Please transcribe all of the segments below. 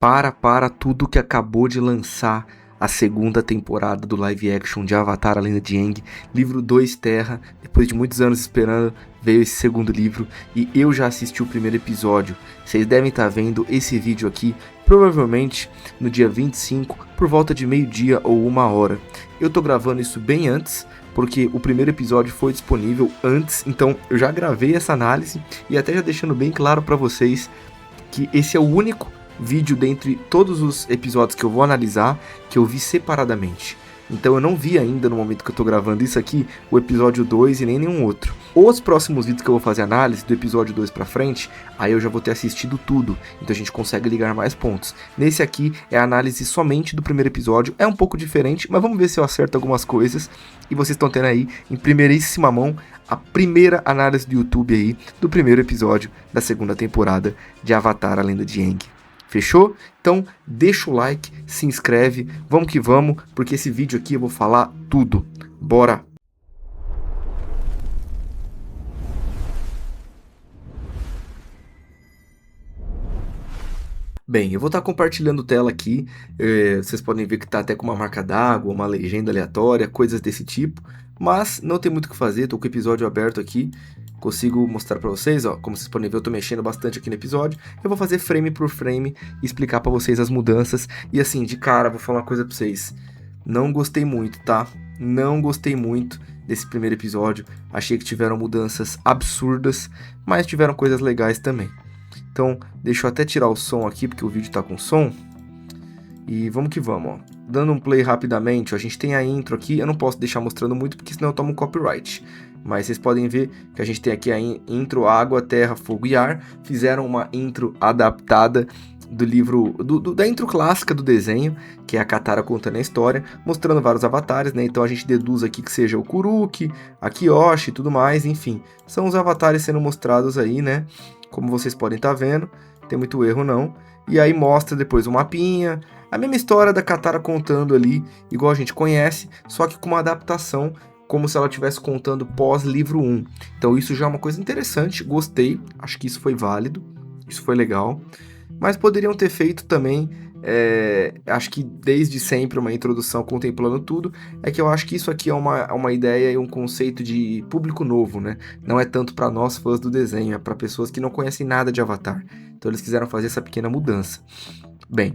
Para tudo que acabou de lançar a segunda temporada do live action de Avatar: A Lenda de Aang, livro 2 Terra. Depois de muitos anos esperando, veio esse segundo livro e eu já assisti o primeiro episódio. Vocês devem estar vendo esse vídeo aqui provavelmente no dia 25, por volta de meio-dia ou 1h. Eu tô gravando isso bem antes, porque o primeiro episódio foi disponível antes, então eu já gravei essa análise e até já deixando bem claro para vocês que esse é o único vídeo dentre todos os episódios que eu vou analisar que eu vi separadamente. Então eu não vi ainda, no momento que eu tô gravando isso aqui, o episódio 2 e nem nenhum outro. Os próximos vídeos que eu vou fazer análise, do episódio 2 pra frente, aí eu já vou ter assistido tudo, então a gente consegue ligar mais pontos. Nesse aqui é a análise somente do primeiro episódio, é um pouco diferente, mas vamos ver se eu acerto algumas coisas. E vocês estão tendo aí, em primeiríssima mão, a primeira análise do YouTube aí, do primeiro episódio da segunda temporada de Avatar: A Lenda de Aang. Fechou? Então deixa o like, se inscreve, vamos que vamos, porque esse vídeo aqui eu vou falar tudo. Bora! Bem, eu vou estar compartilhando tela aqui, vocês podem ver que está até com uma marca d'água, uma legenda aleatória, coisas desse tipo, mas não tem muito o que fazer, estou com o episódio aberto aqui, consigo mostrar para vocês, ó, como vocês podem ver eu estou mexendo bastante aqui no episódio, eu vou fazer frame por frame e explicar para vocês as mudanças, e assim, de cara, vou falar uma coisa para vocês, não gostei muito, tá? Não gostei muito desse primeiro episódio, achei que tiveram mudanças absurdas, mas tiveram coisas legais também. Então, deixa eu até tirar o som aqui, porque o vídeo tá com som. E vamos que vamos, ó. Dando um play rapidamente, ó, a gente tem a intro aqui. Eu não posso deixar mostrando muito, porque senão eu tomo copyright. Mas vocês podem ver que a gente tem aqui a intro Água, Terra, Fogo e Ar. Fizeram uma intro adaptada do livro, da intro clássica do desenho, que é a Katara contando a história, mostrando vários avatares, né? Então a gente deduz aqui que seja o Kuruki, a Kyoshi e tudo mais, enfim. São os avatares sendo mostrados aí, né? Como vocês podem estar vendo, tem muito erro não. E aí mostra depois o mapinha, a mesma história da Katara contando ali, igual a gente conhece, só que com uma adaptação, como se ela estivesse contando pós-livro 1. Então isso já é uma coisa interessante, gostei, acho que isso foi válido, isso foi legal. Mas poderiam ter feito também, acho que desde sempre uma introdução contemplando tudo, é que eu acho que isso aqui é uma ideia e um conceito de público novo, né? Não é tanto para nós fãs do desenho, é para pessoas que não conhecem nada de Avatar. Então eles quiseram fazer essa pequena mudança. Bem,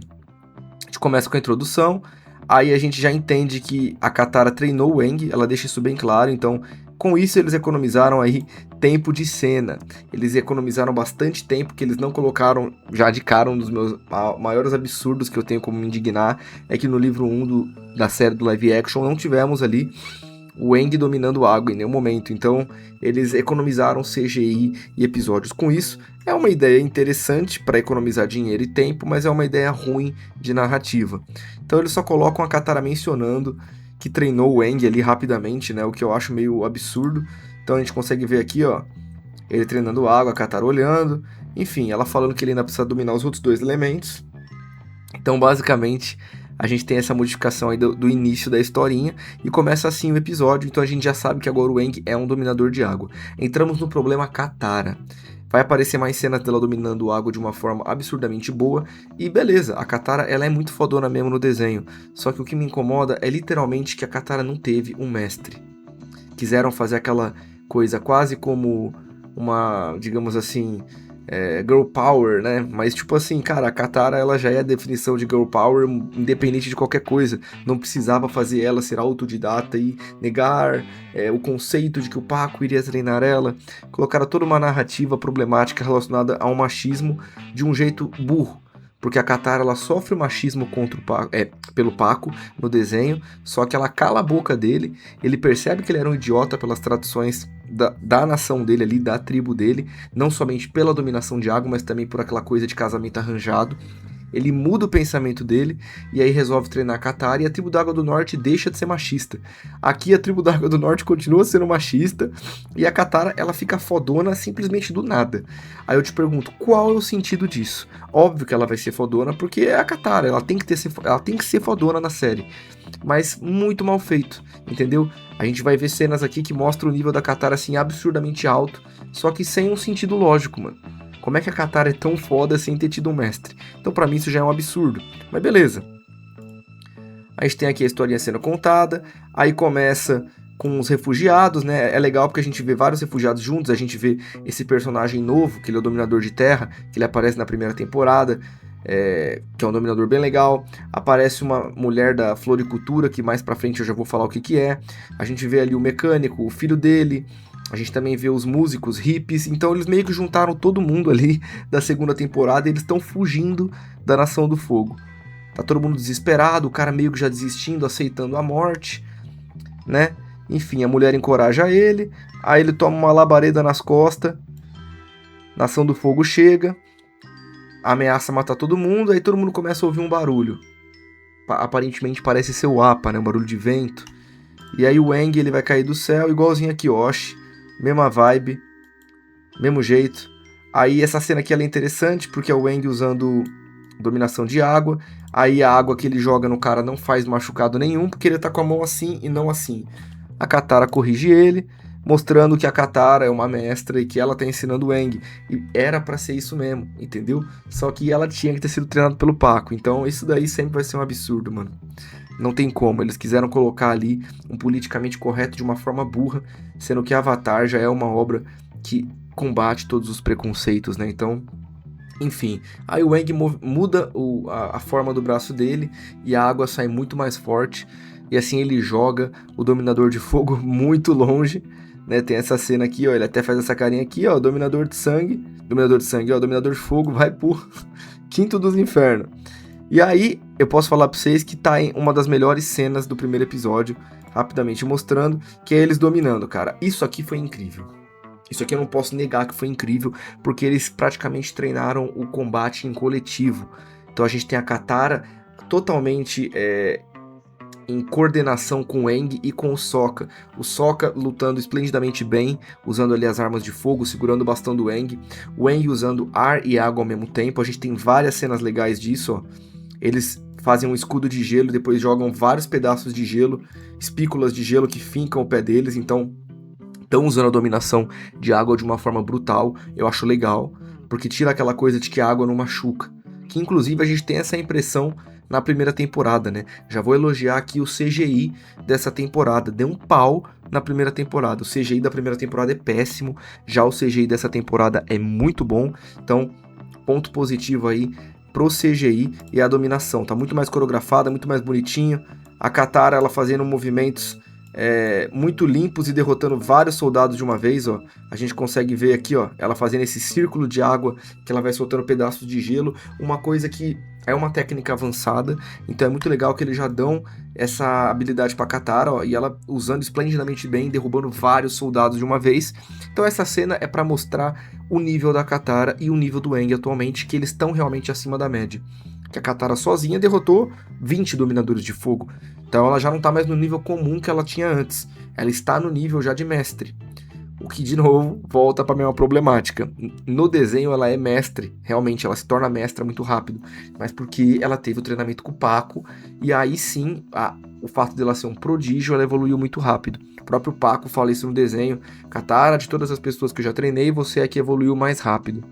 a gente começa com a introdução, aí a gente já entende que a Katara treinou o Aang, ela deixa isso bem claro, então com isso eles economizaram aí tempo de cena, eles economizaram bastante tempo que eles não colocaram, já de cara um dos meus maiores absurdos que eu tenho como me indignar, é que no livro 1 da série do live action não tivemos ali o Aang dominando água em nenhum momento, então eles economizaram CGI e episódios com isso. É uma ideia interessante para economizar dinheiro e tempo, mas é uma ideia ruim de narrativa. Então eles só colocam a Katara mencionando que treinou o Aang ali rapidamente, né, o que eu acho meio absurdo. Então a gente consegue ver aqui, ó, ele treinando água, a Katara olhando, enfim, ela falando que ele ainda precisa dominar os outros dois elementos. Então basicamente a gente tem essa modificação aí do início da historinha e começa assim o episódio, então a gente já sabe que agora o Aang é um dominador de água. Entramos no problema Katara. Vai aparecer mais cenas dela dominando água de uma forma absurdamente boa. E beleza, a Katara ela é muito fodona mesmo no desenho. Só que o que me incomoda é literalmente que a Katara não teve um mestre. Quiseram fazer aquela coisa quase como uma, digamos assim, girl power, né? Mas tipo assim, cara, a Katara ela já é a definição de girl power independente de qualquer coisa. Não precisava fazer ela ser autodidata e negar o conceito de que o Paco iria treinar ela. Colocaram toda uma narrativa problemática relacionada ao machismo de um jeito burro. Porque a Katara ela sofre o machismo contra o Paco, pelo Paco no desenho, só que ela cala a boca dele, ele percebe que ele era um idiota pelas tradições da nação dele ali, da tribo dele, não somente pela dominação de água, mas também por aquela coisa de casamento arranjado. Ele muda o pensamento dele e aí resolve treinar a Katara e a tribo da Água do Norte deixa de ser machista. Aqui a tribo da Água do Norte continua sendo machista e a Katara ela fica fodona simplesmente do nada. Aí eu te pergunto, qual é o sentido disso? Óbvio que ela vai ser fodona porque é a Katara, ela tem que ser fodona na série. Mas muito mal feito, entendeu? A gente vai ver cenas aqui que mostram o nível da Katara assim absurdamente alto, só que sem um sentido lógico, mano. Como é que a Katara é tão foda sem ter tido um mestre? Então pra mim isso já é um absurdo. Mas beleza. A gente tem aqui a historinha sendo contada, aí começa com os refugiados, né? É legal porque a gente vê vários refugiados juntos, a gente vê esse personagem novo, que ele é o Dominador de Terra, que ele aparece na primeira temporada, que é um dominador bem legal. Aparece uma mulher da floricultura, que mais pra frente eu já vou falar o que que é. A gente vê ali o mecânico, o filho dele. A gente também vê os músicos, hippies. Então eles meio que juntaram todo mundo ali da segunda temporada e eles estão fugindo da Nação do Fogo. Tá todo mundo desesperado, o cara meio que já desistindo, aceitando a morte, né? Enfim, a mulher encoraja ele, aí ele toma uma labareda nas costas, Nação do Fogo chega, ameaça matar todo mundo, aí todo mundo começa a ouvir um barulho. Aparentemente parece ser o Appa, né? Um barulho de vento. E aí o Aang, ele vai cair do céu, igualzinho a Kyoshi, mesma vibe, mesmo jeito. Aí essa cena aqui ela é interessante, porque é o Aang usando dominação de água. Aí a água que ele joga no cara não faz machucado nenhum, porque ele tá com a mão assim e não assim. A Katara corrige ele, mostrando que a Katara é uma mestra e que ela tá ensinando o Aang. E era pra ser isso mesmo, entendeu? Só que ela tinha que ter sido treinada pelo Paco. Então isso daí sempre vai ser um absurdo, mano. Não tem como, eles quiseram colocar ali um politicamente correto de uma forma burra, sendo que Avatar já é uma obra que combate todos os preconceitos, né? Então, enfim, aí o Aang muda a forma do braço dele e a água sai muito mais forte. E assim ele joga o Dominador de Fogo muito longe, né? Tem essa cena aqui, ó, ele até faz essa carinha aqui, ó, Dominador de Sangue, ó, Dominador de Fogo vai pro quinto dos infernos. E aí, eu posso falar pra vocês que tá em uma das melhores cenas do primeiro episódio, rapidamente mostrando, que é eles dominando, cara. Isso aqui foi incrível. Isso aqui eu não posso negar que foi incrível, porque eles praticamente treinaram o combate em coletivo. Então a gente tem a Katara totalmente em coordenação com o Aang e com o Sokka. O Sokka lutando esplendidamente bem, usando ali as armas de fogo, segurando o bastão do Aang. O Aang usando ar e água ao mesmo tempo. A gente tem várias cenas legais disso, ó. Eles fazem um escudo de gelo, depois jogam vários pedaços de gelo, espículas de gelo que fincam o pé deles, então estão usando a dominação de água de uma forma brutal. Eu acho legal, porque tira aquela coisa de que a água não machuca. Que inclusive a gente tem essa impressão na primeira temporada, né? Já vou elogiar aqui o CGI dessa temporada. Deu um pau na primeira temporada. O CGI da primeira temporada é péssimo, já o CGI dessa temporada é muito bom. Então, ponto positivo aí pro CGI e a dominação. Tá muito mais coreografada, muito mais bonitinho. A Katara, ela fazendo movimentos muito limpos e derrotando vários soldados de uma vez, ó. A gente consegue ver aqui, ó, ela fazendo esse círculo de água que ela vai soltando pedaços de gelo, uma coisa que é uma técnica avançada, então é muito legal que eles já dão essa habilidade pra Katara, ó, e ela usando esplendidamente bem, derrubando vários soldados de uma vez. Então essa cena é para mostrar o nível da Katara e o nível do Aang atualmente, que eles estão realmente acima da média. Que a Katara sozinha derrotou 20 dominadores de fogo. Então ela já não está mais no nível comum que ela tinha antes. Ela está no nível já de mestre. O que, de novo, volta para a mesma problemática. No desenho ela é mestre, realmente, ela se torna mestra muito rápido. Mas porque ela teve o treinamento com o Paco, e aí sim, o fato dela ser um prodígio, ela evoluiu muito rápido. O próprio Paco fala isso no desenho. Katara, de todas as pessoas que eu já treinei, você é que evoluiu mais rápido.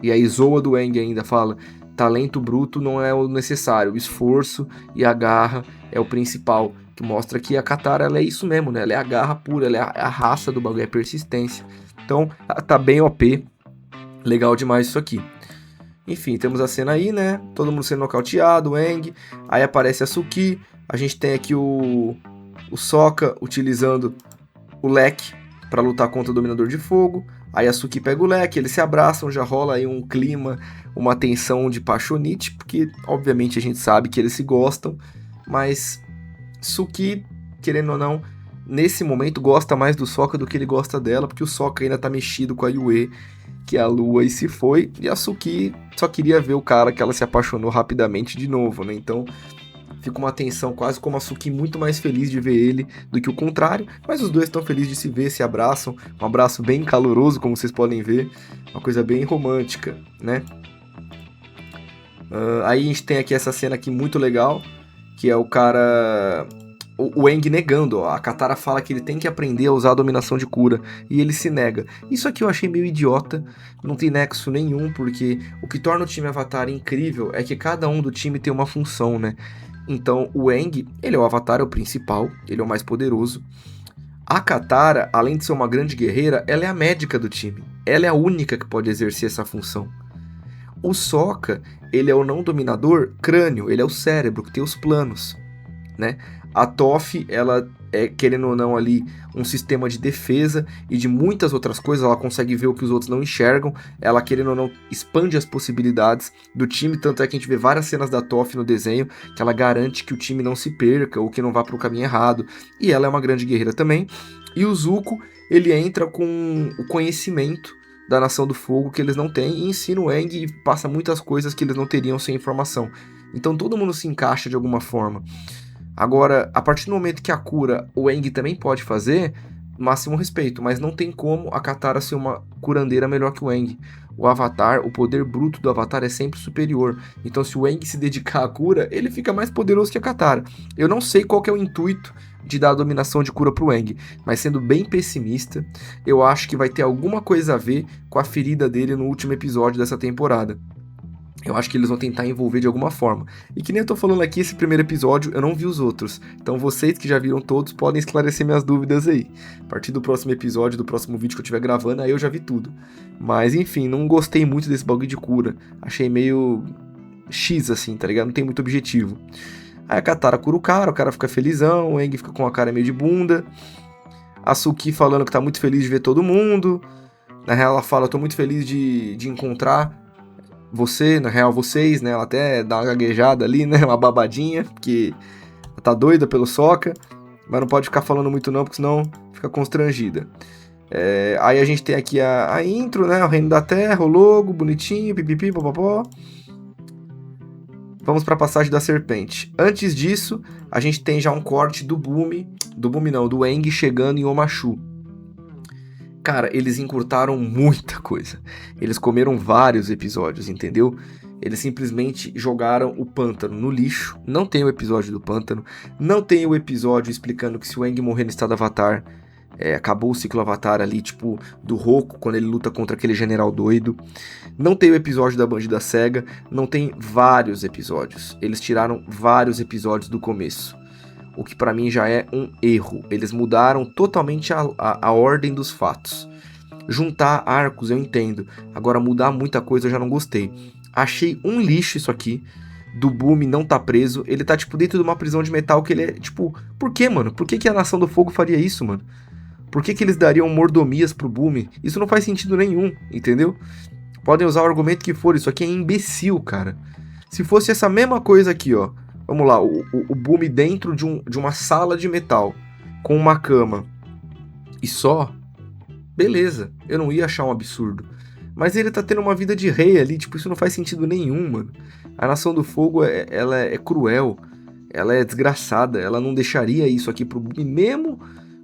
E aí Zoa do Aang ainda fala: talento bruto não é o necessário, o esforço e a garra é o principal, que mostra que a Katara ela é isso mesmo, né? Ela é a garra pura, ela é a raça do bagulho, é a persistência. Então, tá bem OP, legal demais isso aqui. Enfim, temos a cena aí, né? Todo mundo sendo nocauteado, o Aang, aí aparece a Suki, a gente tem aqui o Sokka utilizando o leque para lutar contra o Dominador de Fogo. Aí a Suki pega o leque, eles se abraçam, já rola aí um clima, uma tensão de paixonite, porque obviamente a gente sabe que eles se gostam, mas Suki, querendo ou não, nesse momento gosta mais do Sokka do que ele gosta dela, porque o Sokka ainda tá mexido com a Yue, que é a lua, e se foi, e a Suki só queria ver o cara que ela se apaixonou rapidamente de novo, né? Então fica uma tensão, quase como a Suki muito mais feliz de ver ele do que o contrário, mas os dois estão felizes de se ver, se abraçam, um abraço bem caloroso, como vocês podem ver, uma coisa bem romântica, né? Aí a gente tem aqui essa cena aqui muito legal, que é o cara o Aang negando, ó, a Katara fala que ele tem que aprender a usar a dominação de cura, e ele se nega. Isso aqui eu achei meio idiota, não tem nexo nenhum, porque o que torna o time Avatar incrível é que cada um do time tem uma função, né? Então o Aang, ele é o Avatar, é o principal, ele é o mais poderoso. A Katara, além de ser uma grande guerreira, ela é a médica do time. Ela é a única que pode exercer essa função. O Sokka, ele é o não dominador crânio, ele é o cérebro, que tem os planos, né? A Toph, ela é, querendo ou não, ali um sistema de defesa e de muitas outras coisas, ela consegue ver o que os outros não enxergam, ela, querendo ou não, expande as possibilidades do time, tanto é que a gente vê várias cenas da Toph no desenho, que ela garante que o time não se perca ou que não vá para o caminho errado, e ela é uma grande guerreira também. E o Zuko, ele entra com o conhecimento da Nação do Fogo que eles não têm, e ensina o Aang e passa muitas coisas que eles não teriam sem informação. Então todo mundo se encaixa de alguma forma. Agora, a partir do momento que a cura o Aang também pode fazer, máximo respeito, mas não tem como a Katara ser uma curandeira melhor que o Aang. O Avatar, o poder bruto do Avatar é sempre superior. Então, se o Aang se dedicar à cura, ele fica mais poderoso que a Katara. Eu não sei qual que é o intuito de dar a dominação de cura pro Aang, mas sendo bem pessimista, eu acho que vai ter alguma coisa a ver com a ferida dele no último episódio dessa temporada. Eu acho que eles vão tentar envolver de alguma forma. E que nem eu tô falando aqui, esse primeiro episódio, eu não vi os outros. Então vocês que já viram todos podem esclarecer minhas dúvidas aí. A partir do próximo episódio, do próximo vídeo que eu estiver gravando, aí eu já vi tudo. Mas enfim, não gostei muito desse bagulho de cura. Achei meio X assim, tá ligado? Não tem muito objetivo. Aí a Katara cura o cara fica felizão, o Aang fica com a cara meio de bunda. A Suki falando que tá muito feliz de ver todo mundo. Na real ela fala, tô muito feliz de encontrar você, na real vocês, né? Ela até dá uma gaguejada ali, né? Uma babadinha, porque ela tá doida pelo Sokka, mas não pode ficar falando muito não, porque senão fica constrangida. Aí a gente tem aqui a intro, né? O Reino da Terra, o logo, bonitinho, pipipi, popopó. Vamos pra passagem da serpente. Antes disso, a gente tem já um corte do Aang chegando em Omashu. Cara, eles encurtaram muita coisa. Eles comeram vários episódios, entendeu? Eles simplesmente jogaram o pântano no lixo. Não tem o episódio do pântano. Não tem o episódio explicando que se o Aang morrer no estado Avatar, acabou o ciclo Avatar ali, tipo, do Roku, quando ele luta contra aquele general doido. Não tem o episódio da bandida cega. Não tem vários episódios. Eles tiraram vários episódios do começo. O que pra mim já é um erro. Eles mudaram totalmente a ordem dos fatos. Juntar arcos eu entendo. Agora mudar muita coisa eu já não gostei. Achei um lixo isso aqui. Do Bumi não tá preso. Ele tá tipo dentro de uma prisão de metal que ele é tipo... Por que, mano? Por que a Nação do Fogo faria isso, mano? Por que eles dariam mordomias pro Bumi? Isso não faz sentido nenhum, entendeu? Podem usar o argumento que for. Isso aqui é imbecil, cara. Se fosse essa mesma coisa aqui, ó. Vamos lá, o Bumi dentro de uma sala de metal, com uma cama, e só, beleza, eu não ia achar um absurdo. Mas ele tá tendo uma vida de rei ali, tipo, isso não faz sentido nenhum, mano. A Nação do Fogo, ela é cruel, ela é desgraçada, ela não deixaria isso aqui pro Bumi, mesmo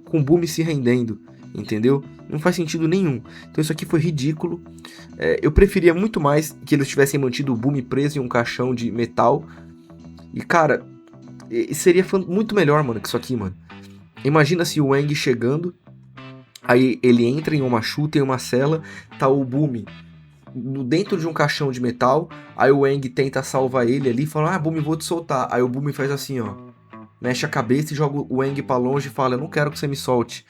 com o Bumi se rendendo, entendeu? Não faz sentido nenhum. Então isso aqui foi ridículo. Eu preferia muito mais que eles tivessem mantido o Bumi preso em um caixão de metal. E, cara, seria muito melhor, mano, que isso aqui, mano. Imagina se o Aang chegando, aí ele entra em uma chuta, em uma cela, tá o Bumi dentro de um caixão de metal, aí o Aang tenta salvar ele ali, fala, Bumi, vou te soltar. Aí o Bumi faz assim, ó, mexe a cabeça e joga o Aang pra longe e fala, eu não quero que você me solte.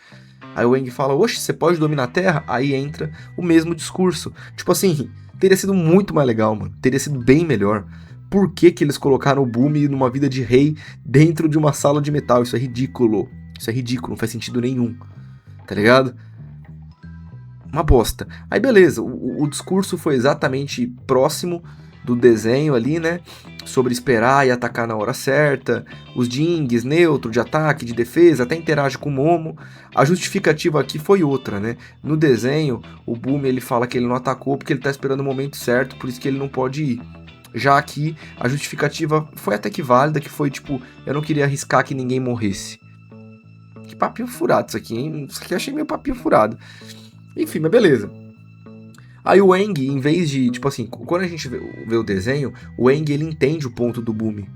Aí o Aang fala, oxe, você pode dominar a Terra? Aí entra o mesmo discurso. Tipo assim, teria sido muito mais legal, mano. Teria sido bem melhor. Por que eles colocaram o Bumi numa vida de rei dentro de uma sala de metal? Isso é ridículo. Isso é ridículo, não faz sentido nenhum. Tá ligado? Uma bosta. Aí beleza, o discurso foi exatamente próximo do desenho ali, né? Sobre esperar e atacar na hora certa. Os Jings, neutro, de ataque, de defesa, até interage com o Momo. A justificativa aqui foi outra, né? No desenho, o Bumi ele fala que ele não atacou porque ele tá esperando o momento certo, por isso que ele não pode ir. Já aqui, a justificativa foi até que válida, que foi tipo, eu não queria arriscar que ninguém morresse. Que papinho furado isso aqui, hein? Isso aqui eu achei meio papinho furado. Enfim, mas beleza. Aí o Aang, em vez de, tipo assim, quando a gente vê o desenho, o Aang ele entende o ponto do Bumi.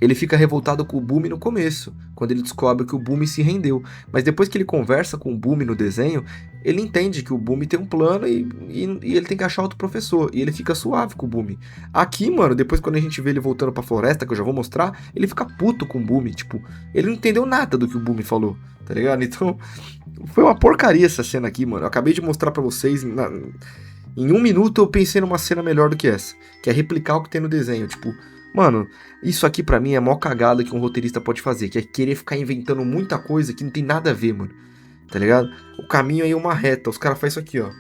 Ele fica revoltado com o Bumi no começo, quando ele descobre que o Bumi se rendeu. Mas depois que ele conversa com o Bumi no desenho, ele entende que o Bumi tem um plano e ele tem que achar outro professor. E ele fica suave com o Bumi. Aqui, mano, depois quando a gente vê ele voltando pra floresta, que eu já vou mostrar, ele fica puto com o Bumi. Tipo, ele não entendeu nada do que o Bumi falou, tá ligado? Então, foi uma porcaria essa cena aqui, mano. Eu acabei de mostrar pra vocês. Em 1 minuto eu pensei numa cena melhor do que essa, que é replicar o que tem no desenho. Tipo, mano, isso aqui pra mim é a maior cagada que um roteirista pode fazer, que é querer ficar inventando muita coisa que não tem nada a ver, mano. Tá ligado? O caminho aí é uma reta, os caras fazem isso aqui, ó.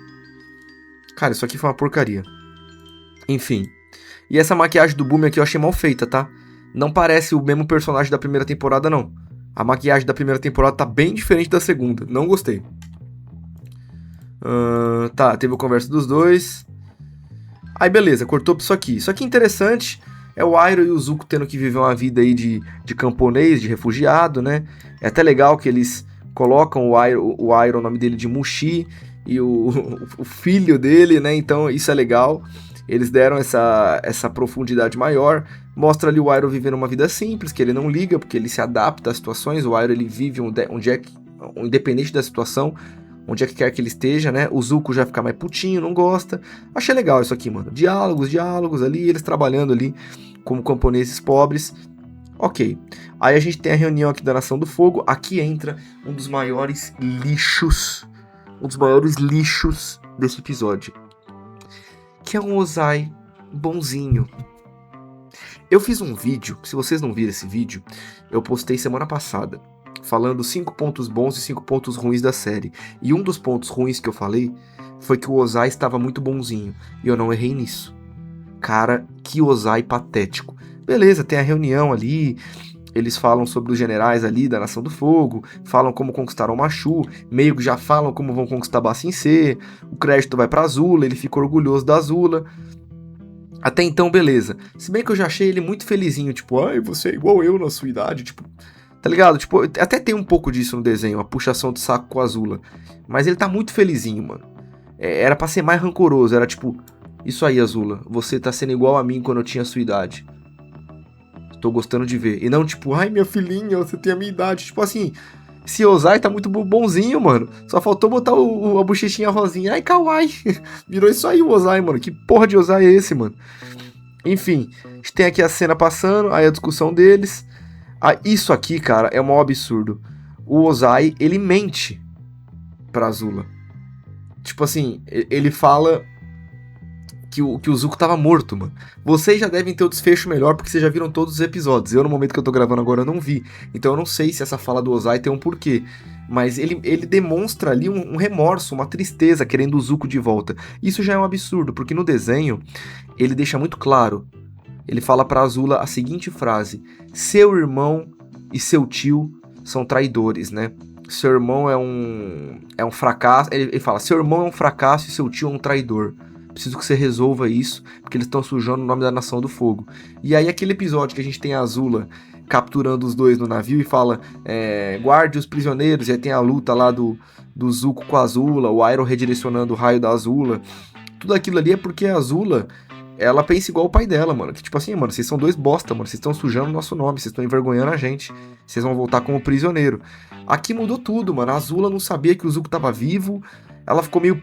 Cara, isso aqui foi uma porcaria. Enfim. E essa maquiagem do Bumi aqui eu achei mal feita, tá? Não parece o mesmo personagem da primeira temporada, não. A maquiagem da primeira temporada tá bem diferente da segunda. Não gostei. Tá, teve a conversa dos dois. Aí beleza, cortou pra isso aqui. Isso aqui é interessante. É o Iroh e o Zuko tendo que viver uma vida aí de camponês, de refugiado, né? É até legal que eles colocam o Iroh, o nome dele de Mushi, e o filho dele, né? Então isso é legal. Eles deram essa profundidade maior. Mostra ali o Iroh vivendo uma vida simples, que ele não liga, porque ele se adapta às situações. O Iroh ele vive independente da situação, onde é que quer que ele esteja, né? O Zuko já fica mais putinho, não gosta. Achei legal isso aqui, mano. Diálogos ali, eles trabalhando ali como camponeses pobres. Ok. Aí a gente tem a reunião aqui da Nação do Fogo. Aqui entra um dos maiores lixos desse episódio, que é um Ozai bonzinho. Eu fiz um vídeo, se vocês não viram esse vídeo, eu postei semana passada, falando 5 pontos bons e 5 pontos ruins da série. E um dos pontos ruins que eu falei foi que o Ozai estava muito bonzinho. E eu não errei nisso. Cara, que Ozai patético. Beleza, tem a reunião ali, eles falam sobre os generais ali da Nação do Fogo, falam como conquistaram o Machu, meio que já falam como vão conquistar Ba Sing Se, o crédito vai pra Azula, ele fica orgulhoso da Azula. Até então, beleza. Se bem que eu já achei ele muito felizinho, tipo, ai, você é igual eu na sua idade, tipo... Tá ligado? Tipo, até tem um pouco disso no desenho, a puxação de saco com a Azula. Mas ele tá muito felizinho, mano. Era pra ser mais rancoroso, era tipo... Isso aí, Azula, você tá sendo igual a mim quando eu tinha a sua idade. Tô gostando de ver. E não tipo, ai, minha filhinha, você tem a minha idade. Tipo assim, esse Ozai tá muito bonzinho, mano. Só faltou botar a bochechinha rosinha. Ai, kawaii. Virou isso aí o Ozai, mano. Que porra de Ozai é esse, mano? Enfim, a gente tem aqui a cena passando, aí a discussão deles. Ah, isso aqui, cara, é um absurdo. O Ozai, ele mente pra Azula. Tipo assim, ele fala que o Zuko tava morto, mano. Vocês já devem ter o desfecho melhor, porque vocês já viram todos os episódios. Eu, no momento que eu tô gravando agora, eu não vi. Então eu não sei se essa fala do Ozai tem um porquê. Mas ele demonstra ali um remorso, uma tristeza, querendo o Zuko de volta. Isso já é um absurdo, porque no desenho, ele deixa muito claro. Ele fala pra Azula a seguinte frase: seu irmão e seu tio são traidores, né? Seu irmão é um fracasso. Ele fala: seu irmão é um fracasso e seu tio é um traidor. Preciso que você resolva isso, porque eles estão sujando o nome da Nação do Fogo. E aí aquele episódio que a gente tem a Azula capturando os dois no navio e fala, guarde os prisioneiros, e aí tem a luta lá do Zuko com a Azula, o Iroh redirecionando o raio da Azula. Tudo aquilo ali é porque a Azula, ela pensa igual o pai dela, mano. Que tipo assim, mano, vocês são dois bosta, mano. Vocês estão sujando o nosso nome, vocês estão envergonhando a gente. Vocês vão voltar como prisioneiro. Aqui mudou tudo, mano. A Azula não sabia que o Zuko tava vivo. Ela ficou meio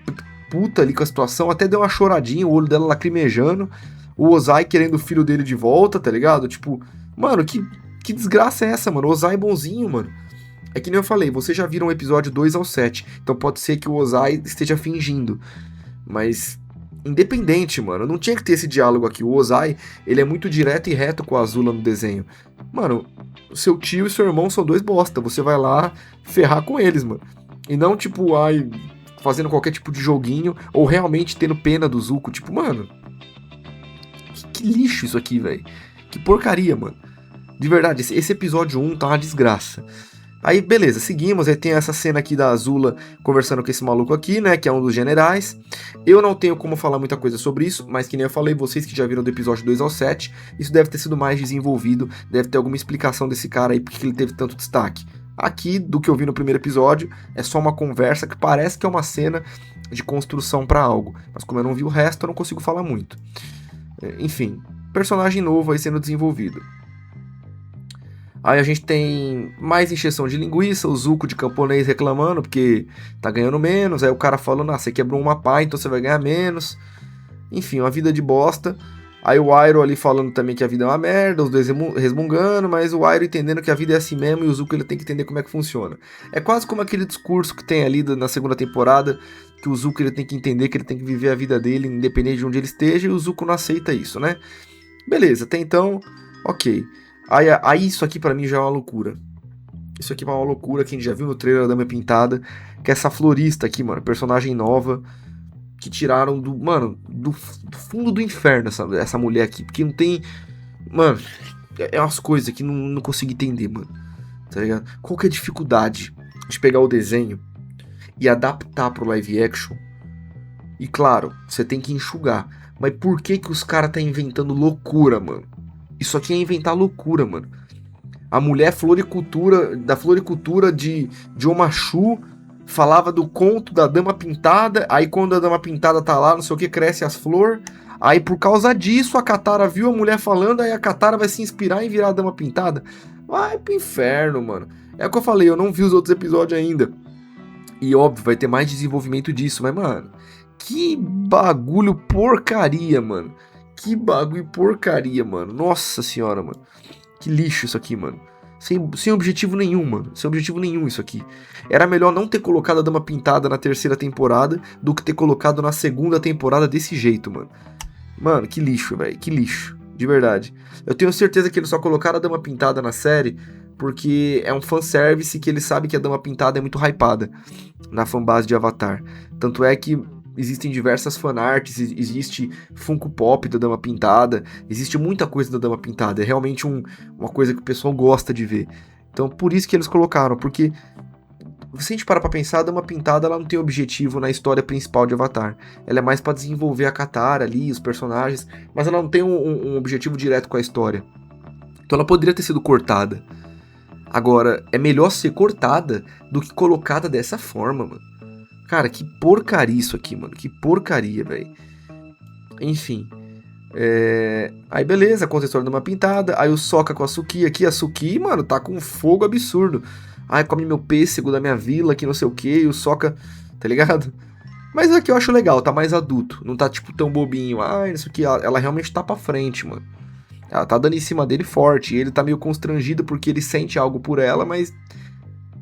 puta ali com a situação, até deu uma choradinha, o olho dela lacrimejando, o Ozai querendo o filho dele de volta, tá ligado? Tipo, mano, que desgraça é essa, mano? O Ozai é bonzinho, mano. É que nem eu falei, vocês já viram o episódio 2 ao 7, então pode ser que o Ozai esteja fingindo, mas independente, mano, não tinha que ter esse diálogo aqui. O Ozai, ele é muito direto e reto com a Azula no desenho. Mano, seu tio e seu irmão são dois bosta, você vai lá ferrar com eles, mano. E não tipo, ai, fazendo qualquer tipo de joguinho, ou realmente tendo pena do Zuko, tipo, mano, que lixo isso aqui, velho. Que porcaria, mano. De verdade, esse episódio 1 tá uma desgraça. Aí, beleza, seguimos, aí tem essa cena aqui da Azula conversando com esse maluco aqui, né, que é um dos generais. Eu não tenho como falar muita coisa sobre isso, mas que nem eu falei, vocês que já viram do episódio 2 ao 7, isso deve ter sido mais desenvolvido, deve ter alguma explicação desse cara aí, porque ele teve tanto destaque. Aqui, do que eu vi no primeiro episódio, é só uma conversa que parece que é uma cena de construção pra algo. Mas como eu não vi o resto, eu não consigo falar muito. Enfim, personagem novo aí sendo desenvolvido. Aí a gente tem mais encheção de linguiça, o Zuko de camponês reclamando porque tá ganhando menos, aí o cara falando, você quebrou uma pá, então você vai ganhar menos. Enfim, uma vida de bosta. Aí o Iroh ali falando também que a vida é uma merda, os dois resmungando, mas o Iroh entendendo que a vida é assim mesmo e o Zuko ele tem que entender como é que funciona. É quase como aquele discurso que tem ali na segunda temporada, que o Zuko ele tem que entender que ele tem que viver a vida dele independente de onde ele esteja, e o Zuko não aceita isso, né? Beleza, até então, ok. Aí isso aqui pra mim já é uma loucura. Isso aqui é uma loucura que a gente já viu no trailer da Dama Pintada, que é essa florista aqui, mano, personagem nova, que tiraram do fundo do inferno essa mulher aqui, porque não tem, mano, é umas coisas que não consigo entender, mano, tá ligado? Qual que é a dificuldade de pegar o desenho e adaptar pro live action? E claro, você tem que enxugar, mas por que que os caras tá inventando loucura, mano? Isso aqui é inventar loucura, mano. A mulher floricultura, da floricultura de Omachu, falava do conto da Dama Pintada, aí quando a Dama Pintada tá lá, não sei o que, cresce as flores, aí por causa disso a Katara viu a mulher falando, aí a Katara vai se inspirar em virar a Dama Pintada. Vai pro inferno, mano. É o que eu falei, eu não vi os outros episódios ainda. E óbvio, vai ter mais desenvolvimento disso, mas mano, que bagulho porcaria, mano. Que bagulho porcaria, mano. Nossa senhora, mano. Que lixo isso aqui, mano. Sem objetivo nenhum, mano. Sem objetivo nenhum isso aqui. Era melhor não ter colocado a Dama Pintada na terceira temporada do que ter colocado na segunda temporada desse jeito, mano. Mano, que lixo, velho. Que lixo. De verdade. Eu tenho certeza que eles só colocaram a Dama Pintada na série porque é um fanservice que eles sabem que a Dama Pintada é muito hypada na fanbase de Avatar. Tanto é que existem diversas fanarts, existe Funko Pop da Dama Pintada, existe muita coisa da Dama Pintada, é realmente uma coisa que o pessoal gosta de ver. Então por isso que eles colocaram, porque se a gente parar pra pensar, a Dama Pintada ela não tem objetivo na história principal de Avatar. Ela é mais pra desenvolver a Katara ali, os personagens, mas ela não tem um objetivo direto com a história. Então ela poderia ter sido cortada. Agora, é melhor ser cortada do que colocada dessa forma, mano. Cara, que porcaria isso aqui, mano. Que porcaria, velho. Enfim. Aí beleza, conta a história de uma pintada. Aí o Sokka com a Suki aqui. A Suki, mano, tá com um fogo absurdo. Ai, come meu pêssego da minha vila, que não sei o que. E o Sokka, tá ligado? Mas aqui eu acho legal, tá mais adulto. Não tá, tipo, tão bobinho. Ai, isso aqui. Ela realmente tá pra frente, mano. Ela tá dando em cima dele forte. E ele tá meio constrangido porque ele sente algo por ela, mas.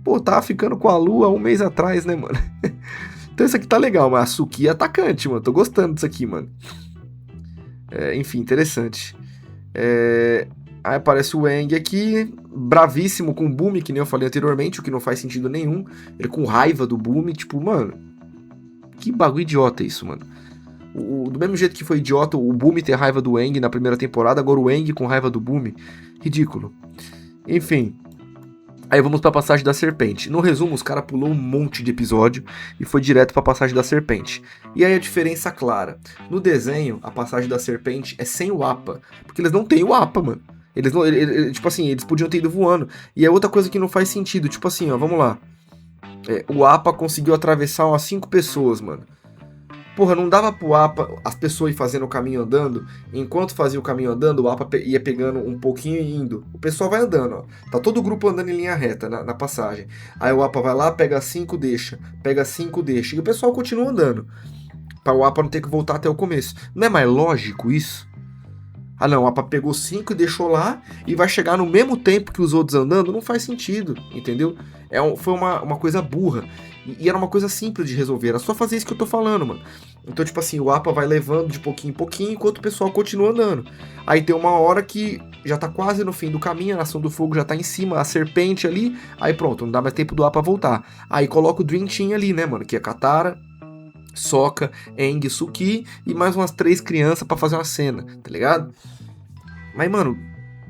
Pô, tava ficando com a Lua 1 mês atrás, né, mano? Então isso aqui tá legal, mas a Suki é atacante, mano. Tô gostando disso aqui, mano. Enfim, interessante. Aí aparece o Aang aqui, bravíssimo com o Bumi, que nem eu falei anteriormente, o que não faz sentido nenhum. Ele com raiva do Bumi, tipo, mano. Que bagulho idiota isso, mano. Do mesmo jeito que foi idiota o Bumi ter raiva do Aang na primeira temporada, agora o Aang com raiva do Bumi. Ridículo. Enfim. Aí vamos pra passagem da serpente. No resumo, os caras pulou um monte de episódio e foi direto pra passagem da serpente. E aí a diferença clara. No desenho, a passagem da serpente é sem o Appa. Porque eles não têm o Appa, mano. Eles não, tipo assim, eles podiam ter ido voando. E é outra coisa que não faz sentido. Tipo assim, ó, vamos lá. O Appa conseguiu atravessar umas 5 pessoas, mano. Porra, não dava pro Appa, as pessoas ir fazendo o caminho andando, enquanto fazia o caminho andando, o Appa ia pegando um pouquinho e indo. O pessoal vai andando, ó. Tá todo o grupo andando em linha reta na passagem. Aí o Appa vai lá, pega 5, deixa. Pega 5, deixa. E o pessoal continua andando. Pra o Appa não ter que voltar até o começo. Não é mais lógico isso? Ah não, o Appa pegou 5 e deixou lá e vai chegar no mesmo tempo que os outros andando? Não faz sentido, entendeu? Foi uma coisa burra. E era uma coisa simples de resolver, era só fazer isso que eu tô falando, mano. Então, tipo assim, o Appa vai levando de pouquinho em pouquinho, enquanto o pessoal continua andando. Aí tem uma hora que já tá quase no fim do caminho, a Nação do Fogo já tá em cima, a serpente ali, aí pronto, não dá mais tempo do Appa voltar. Aí coloca o Dream Team ali, né, mano, que é Katara, Sokka, Aang, Suki e mais umas 3 crianças pra fazer uma cena, tá ligado? Mas, mano,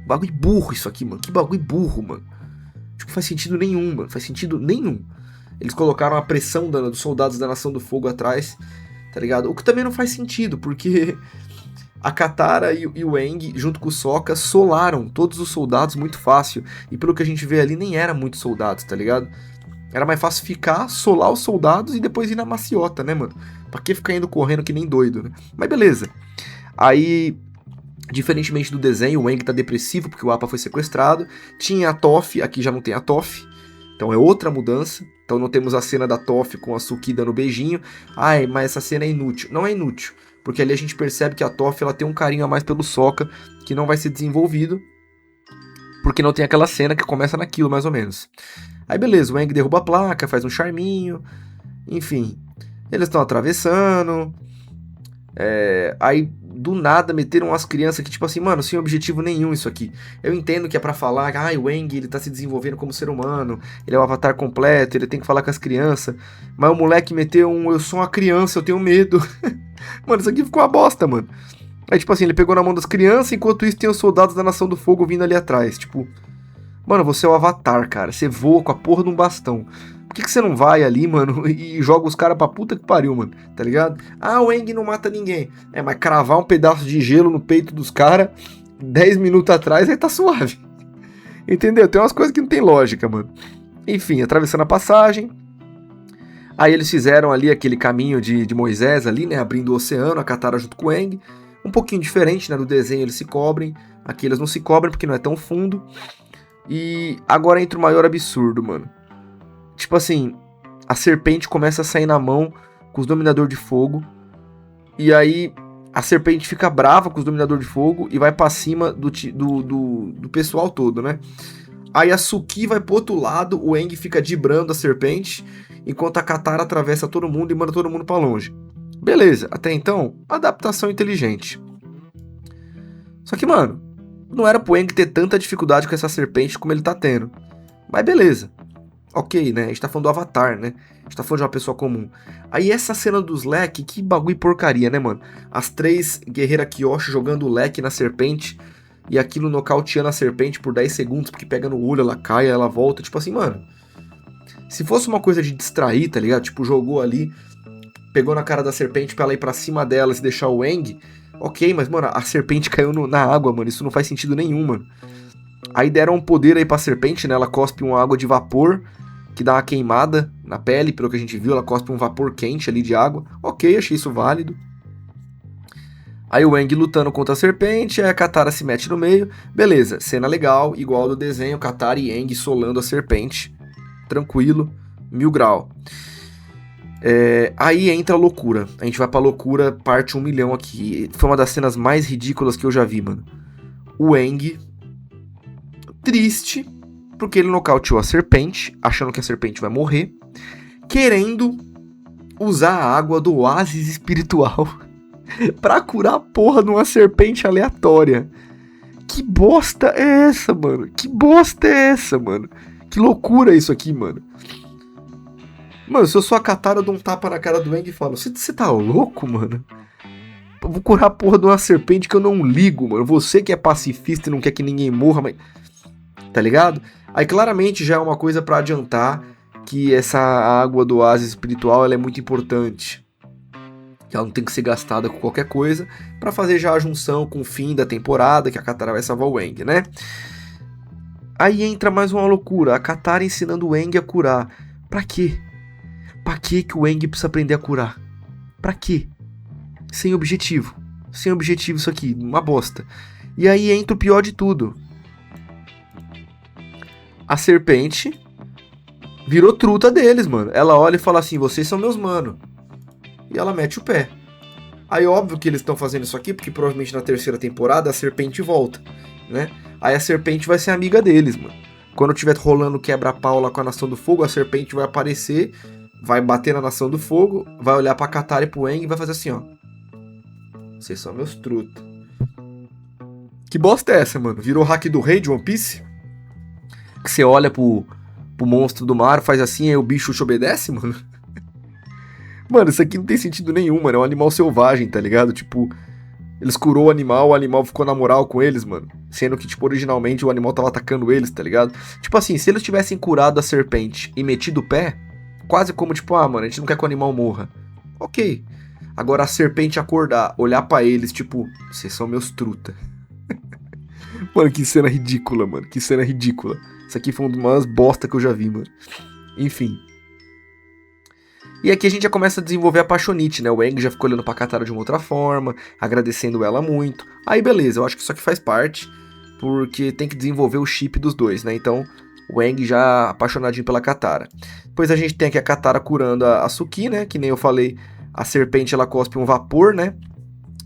bagulho burro isso aqui, mano, que bagulho burro, mano. Tipo, faz sentido nenhum, mano, faz sentido nenhum. Eles colocaram a pressão dos soldados da Nação do Fogo atrás, tá ligado? O que também não faz sentido, porque a Katara e o Aang, junto com o Sokka, solaram todos os soldados muito fácil. E pelo que a gente vê ali, nem era muitos soldados, tá ligado? Era mais fácil ficar, solar os soldados e depois ir na maciota, né, mano? Pra que ficar indo correndo que nem doido, né? Mas beleza. Aí Diferentemente do desenho, o Aang tá depressivo porque o Appa foi sequestrado. Tinha a Toph, aqui já não tem a Toph. Então é outra mudança. Então não temos a cena da Toph com a Suki dando beijinho. Ai, mas essa cena é inútil. Não é inútil, porque ali a gente percebe que a Toph ela tem um carinho a mais pelo Sokka, que não vai ser desenvolvido, porque não tem aquela cena que começa naquilo, mais ou menos. Aí beleza, o Aang derruba a placa, faz um charminho, enfim. Eles estão atravessando. Aí do nada meteram as crianças que tipo assim, mano, sem objetivo nenhum isso aqui. Eu entendo que é pra falar, o Aang ele tá se desenvolvendo como ser humano, ele é o avatar completo, ele tem que falar com as crianças. Mas o moleque meteu eu sou uma criança, eu tenho medo. Mano, isso aqui ficou uma bosta, mano. Aí tipo assim, ele pegou na mão das crianças, enquanto isso tem os soldados da Nação do Fogo vindo ali atrás. Tipo, mano, você é o avatar, cara, você voa com a porra de um bastão. Por que você não vai ali, mano, e joga os caras pra puta que pariu, mano, tá ligado? O Aang não mata ninguém. Mas cravar um pedaço de gelo no peito dos caras 10 minutos atrás, aí tá suave. Entendeu? Tem umas coisas que não tem lógica, mano. Enfim, atravessando a passagem. Aí eles fizeram ali aquele caminho de Moisés ali, né, abrindo o oceano, a Katara junto com o Aang. Um pouquinho diferente, né, no desenho eles se cobrem. Aqui eles não se cobrem porque não é tão fundo. E agora entra o maior absurdo, mano. Tipo assim, a serpente começa a sair na mão com os Dominadores de Fogo. E aí a serpente fica brava com os Dominadores de Fogo e vai pra cima do pessoal todo, né? Aí a Suki vai pro outro lado, o Aang fica dibrando a serpente, enquanto a Katara atravessa todo mundo e manda todo mundo pra longe. Beleza, até então, adaptação inteligente. Só que, mano, não era pro Aang ter tanta dificuldade com essa serpente como ele tá tendo. Mas beleza. Ok, né? A gente tá falando do Avatar, né? A gente tá falando de uma pessoa comum. Aí essa cena dos leque, que bagulho porcaria, né, mano? As 3 guerreiras Kyoshi jogando o leque na serpente e aquilo nocauteando a serpente por 10 segundos, porque pega no olho, ela cai, ela volta. Tipo assim, mano. Se fosse uma coisa de distrair, tá ligado? Tipo, jogou ali, pegou na cara da serpente pra ela ir pra cima dela e deixar o Aang. Ok, mas, mano, a serpente caiu na água, mano. Isso não faz sentido nenhum, mano. Aí deram um poder aí pra serpente, né? Ela cospe uma água de vapor, que dá uma queimada na pele, pelo que a gente viu. Ela cospe um vapor quente ali de água. Ok, achei isso válido. Aí o Aang lutando contra a serpente, aí a Katara se mete no meio. Beleza, cena legal, igual do desenho, Katara e Aang solando a serpente. Tranquilo, 1000 grau. Aí entra a loucura. A gente vai pra loucura, parte 1 milhão aqui. Foi uma das cenas mais ridículas que eu já vi, mano. O Aang, triste, porque ele nocauteou a serpente, achando que a serpente vai morrer, querendo usar a água do oásis espiritual pra curar a porra de uma serpente aleatória. Que bosta é essa, mano? Que bosta é essa, mano? Que loucura isso aqui, mano. Mano, se eu sou a Katara, eu dou um tapa na cara do Aang e falo: Você tá louco, mano? Eu vou curar a porra de uma serpente que eu não ligo, mano. Você que é pacifista e não quer que ninguém morra, mas... Tá ligado? Aí claramente já é uma coisa pra adiantar que essa água do oásis espiritual ela é muito importante. Que ela não tem que ser gastada com qualquer coisa pra fazer já a junção com o fim da temporada, que a Katara vai salvar o Aang, né? Aí entra mais uma loucura, a Katara ensinando o Aang a curar. Pra quê? Pra que o Aang precisa aprender a curar? Pra quê? Sem objetivo. Sem objetivo isso aqui, uma bosta. E aí entra o pior de tudo. A serpente virou truta deles, mano. Ela olha e fala assim, vocês são meus mano. E ela mete o pé. Aí óbvio que eles estão fazendo isso aqui, porque provavelmente na terceira temporada a serpente volta, né? Aí a serpente vai ser amiga deles, mano. Quando tiver rolando quebra-pau lá com a Nação do Fogo, a serpente vai aparecer, vai bater na Nação do Fogo, vai olhar pra Katara e pro Aang e vai fazer assim, ó. Vocês são meus truta. Que bosta é essa, mano? Virou hack do rei de One Piece? Que você olha pro monstro do mar, faz assim, aí o bicho te obedece, mano? Mano, isso aqui não tem sentido nenhum, mano. É um animal selvagem, tá ligado? Tipo, eles curou o animal ficou na moral com eles, mano. Sendo que, tipo, originalmente o animal tava atacando eles, tá ligado? Tipo assim, se eles tivessem curado a serpente e metido o pé, quase como, tipo, mano, a gente não quer que o animal morra. Ok. Agora a serpente acordar, olhar pra eles, tipo, vocês são meus truta. Mano, que cena ridícula, mano. Que cena ridícula. Isso aqui foi uma das maiores bosta que eu já vi, mano. Enfim. E aqui a gente já começa a desenvolver a paixonite, né? O Aang já ficou olhando pra Katara de uma outra forma, agradecendo ela muito. Aí beleza, eu acho que isso aqui faz parte, porque tem que desenvolver o chip dos dois, né? Então, o Aang já apaixonadinho pela Katara. Depois a gente tem aqui a Katara curando a Suki, né? Que nem eu falei, a serpente ela cospe um vapor, né?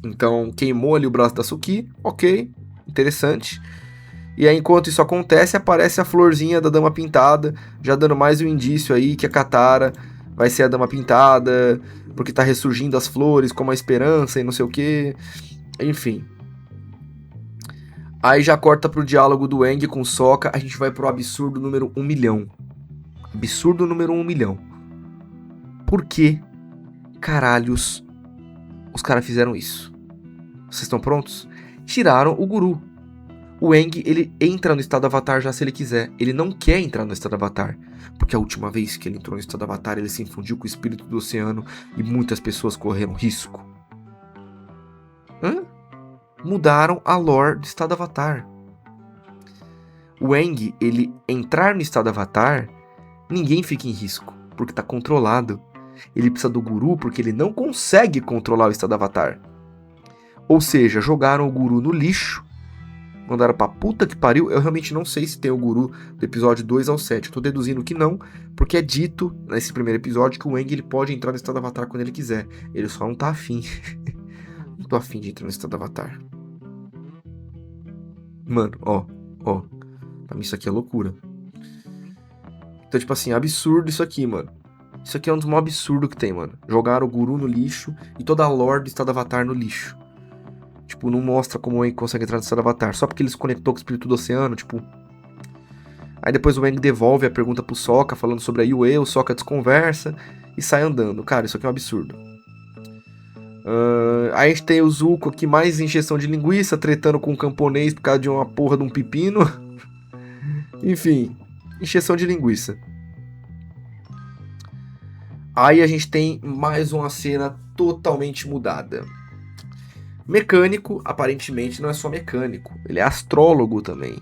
Então, queimou ali o braço da Suki, ok, interessante. E aí, enquanto isso acontece, aparece a florzinha da Dama Pintada, já dando mais um indício aí que a Katara vai ser a Dama Pintada, porque tá ressurgindo as flores como a esperança e não sei o que. Enfim. Aí já corta pro diálogo do Aang com Sokka, a gente vai pro absurdo número 1 milhão. Absurdo número 1 milhão. Por que caralhos os caras fizeram isso? Vocês estão prontos? Tiraram o guru. O Aang, ele entra no estado Avatar já se ele quiser. Ele não quer entrar no estado Avatar. Porque a última vez que ele entrou no estado Avatar, ele se infundiu com o espírito do oceano e muitas pessoas correram risco. Mudaram a lore do estado Avatar. O Aang, ele entrar no estado Avatar, ninguém fica em risco, porque tá controlado. Ele precisa do guru porque ele não consegue controlar o estado Avatar. Ou seja, jogaram o guru no lixo, mandaram pra puta que pariu. Eu realmente não sei se tem o guru do episódio 2 ao 7. Eu tô deduzindo que não, porque é dito nesse primeiro episódio que o Aang ele pode entrar no estado Avatar quando ele quiser. Ele só não tá afim. Não tô afim de entrar no estado Avatar. Mano, ó. Pra mim isso aqui é loucura. Então, tipo assim, absurdo isso aqui, mano. Isso aqui é um dos maiores absurdos que tem, mano. Jogaram o guru no lixo e toda a lore do estado Avatar no lixo. Tipo, não mostra como o Aang consegue entrar no estado Avatar. Só porque ele se conectou com o espírito do oceano, tipo... Aí depois o Aang devolve a pergunta pro Sokka, falando sobre a Yue, o Sokka desconversa e sai andando. Cara, isso aqui é um absurdo. Aí a gente tem o Zuko aqui, mais injeção de linguiça, tretando com um camponês por causa de uma porra de um pepino. Enfim, injeção de linguiça. Aí a gente tem mais uma cena totalmente mudada. Mecânico, aparentemente, não é só mecânico. Ele é astrólogo também.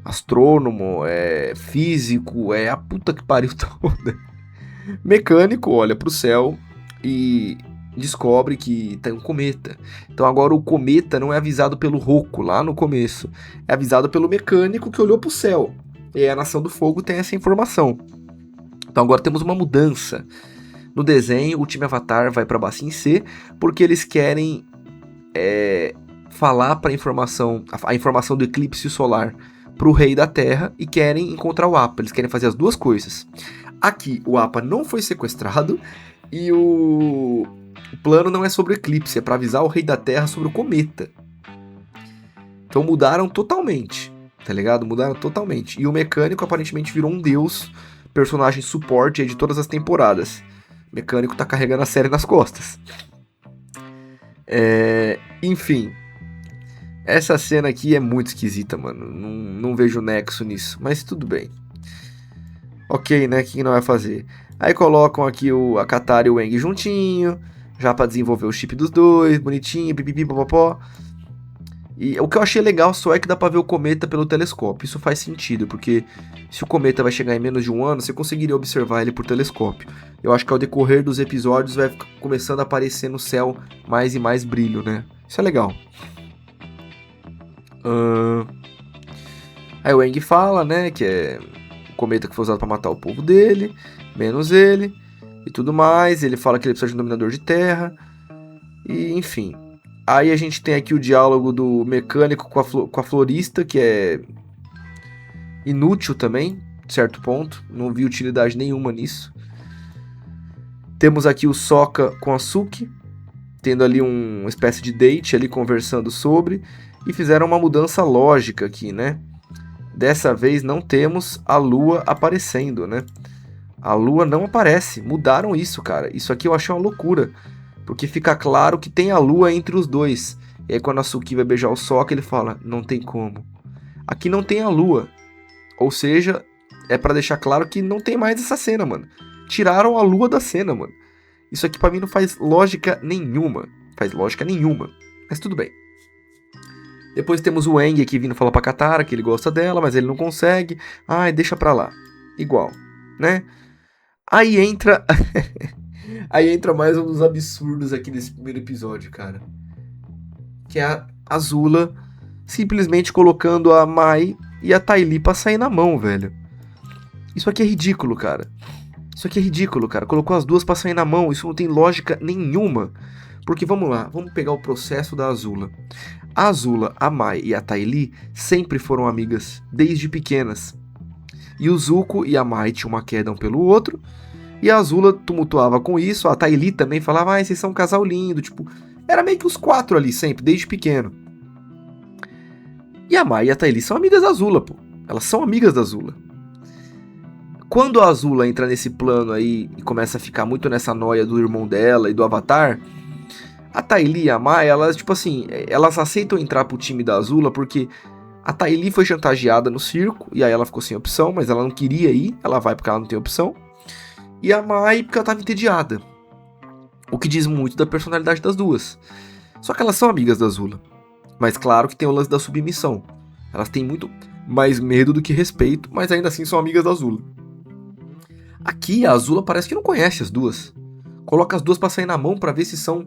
Astrônomo, é físico, é a puta que pariu toda. Mecânico olha pro céu e descobre que tem um cometa. Então agora o cometa não é avisado pelo Roku lá no começo. É avisado pelo mecânico que olhou pro céu. E aí a Nação do Fogo tem essa informação. Então agora temos uma mudança. No desenho, o time Avatar vai pra Ba Sing Se porque eles querem falar a informação do eclipse solar pro Rei da Terra e querem encontrar o Appa. Eles querem fazer as duas coisas. Aqui, o Appa não foi sequestrado e o plano não é sobre o eclipse, é pra avisar o Rei da Terra sobre o cometa. Então mudaram totalmente, tá ligado? Mudaram totalmente. E o mecânico aparentemente virou um deus, personagem suporte aí de todas as temporadas. O mecânico tá carregando a série nas costas. Enfim. Essa cena aqui é muito esquisita, mano. Não vejo nexo nisso, mas tudo bem. Ok, né? O que não vai fazer? Aí colocam aqui a Katara e o Aang juntinho, já pra desenvolver o chip dos dois, bonitinho, pipipi, popopó. E o que eu achei legal só é que dá pra ver o cometa pelo telescópio. Isso faz sentido, porque se o cometa vai chegar em menos de um ano, você conseguiria observar ele por telescópio. Eu acho que ao decorrer dos episódios vai começando a aparecer no céu mais e mais brilho, né? Isso é legal. Aí o Aang fala, né, que é o cometa que foi usado pra matar o povo dele, menos ele, e tudo mais. Ele fala que ele precisa de um dominador de terra, e enfim. Aí a gente tem aqui o diálogo do mecânico com a florista, que é inútil também, de certo ponto. Não vi utilidade nenhuma nisso. Temos aqui o Sokka com a Suki, tendo ali uma espécie de date ali, conversando sobre. E fizeram uma mudança lógica aqui, né? Dessa vez não temos a Lua aparecendo, né? A Lua não aparece. Mudaram isso, cara. Isso aqui eu achei uma loucura. Porque fica claro que tem a Lua entre os dois. E aí quando a Suki vai beijar o Sokka, ele fala, não tem como. Aqui não tem a Lua. Ou seja, é pra deixar claro que não tem mais essa cena, mano. Tiraram a Lua da cena, mano. Isso aqui pra mim não faz lógica nenhuma. Faz lógica nenhuma. Mas tudo bem. Depois temos o Aang aqui vindo falar pra Katara que ele gosta dela, mas ele não consegue. Ai, deixa pra lá. Igual, né? Aí entra Aí entra mais um dos absurdos aqui nesse primeiro episódio, cara. Que é a Azula simplesmente colocando a Mai e a Ty Lee pra sair na mão, velho. Isso aqui é ridículo, cara. Isso aqui é ridículo, cara. Colocou as duas pra sair na mão. Isso não tem lógica nenhuma. Porque vamos lá, vamos pegar o processo da Azula. A Azula, a Mai e a Ty Lee sempre foram amigas, desde pequenas. E o Zuko e a Mai tinham uma queda um pelo outro. E a Azula tumultuava com isso. A Ty Lee também falava, vocês são um casal lindo. Tipo, era meio que os quatro ali sempre, desde pequeno. E a Mai e a Ty Lee são amigas da Azula, pô. Elas são amigas da Azula. Quando a Azula entra nesse plano aí e começa a ficar muito nessa noia do irmão dela e do Avatar, a Ty Lee e a Mai, elas, tipo assim, elas aceitam entrar pro time da Azula porque a Ty Lee foi chantageada no circo e aí ela ficou sem opção, mas ela não queria ir, ela vai porque ela não tem opção. E a Mai porque ela tava entediada. O que diz muito da personalidade das duas. Só que elas são amigas da Azula. Mas claro que tem o lance da submissão. Elas têm muito mais medo do que respeito, mas ainda assim são amigas da Azula. Aqui a Azula parece que não conhece as duas. Coloca as duas pra sair na mão pra ver se são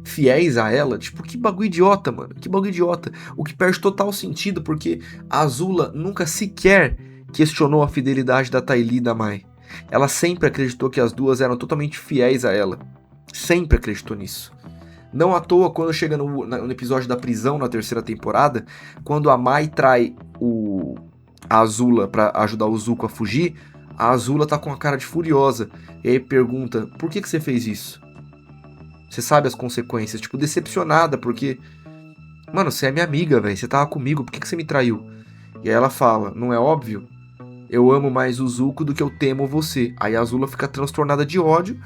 fiéis a ela. Tipo, que bagulho idiota, mano. Que bagulho idiota. O que perde total sentido, porque a Azula nunca sequer questionou a fidelidade da Ty Lee e da Mai. Ela sempre acreditou que as duas eram totalmente fiéis a ela. Sempre acreditou nisso. Não à toa, quando chega no episódio da prisão, na terceira temporada, quando a Mai trai a Azula pra ajudar o Zuko a fugir, a Azula tá com a cara de furiosa. E aí pergunta, por que você fez isso? Você sabe as consequências. Tipo, decepcionada, porque... Mano, você é minha amiga, velho. Você tava comigo, por que você me traiu? E aí ela fala, não é óbvio? Eu amo mais o Zuko do que eu temo você. Aí a Azula fica transtornada de ódio.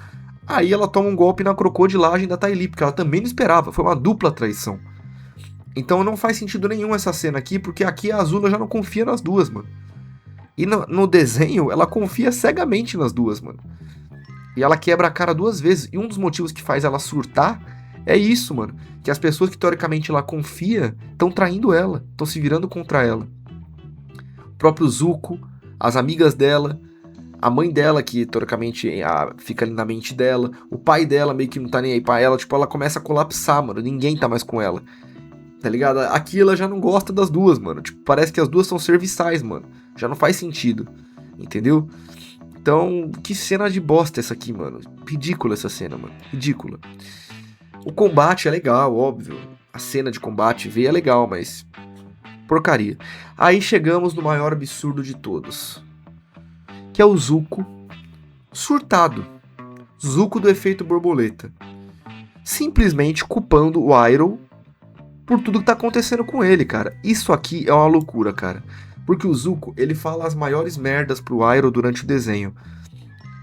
Aí ela toma um golpe na crocodilagem da Ty Lee, porque ela também não esperava. Foi uma dupla traição. Então não faz sentido nenhum essa cena aqui, porque aqui a Azula já não confia nas duas, mano. E no desenho, ela confia cegamente nas duas, mano. E ela quebra a cara duas vezes. E um dos motivos que faz ela surtar é isso, mano. Que as pessoas que teoricamente ela confia estão traindo ela. Estão se virando contra ela. O próprio Zuko, as amigas dela, a mãe dela, que teoricamente fica ali na mente dela, o pai dela meio que não tá nem aí pra ela. Tipo, ela começa a colapsar, mano. Ninguém tá mais com ela. Tá ligado? Aqui ela já não gosta das duas, mano. Tipo, parece que as duas são serviçais, mano. Já não faz sentido. Entendeu? Então, que cena de bosta essa aqui, mano. Ridícula essa cena, mano. Ridícula. O combate é legal, óbvio. A cena de combate é legal, mas... porcaria. Aí chegamos no maior absurdo de todos. Que é o Zuko surtado. Zuko do efeito borboleta. Simplesmente culpando o Iroh por tudo que tá acontecendo com ele, cara. Isso aqui é uma loucura, cara. Porque o Zuko, ele fala as maiores merdas pro Iroh durante o desenho.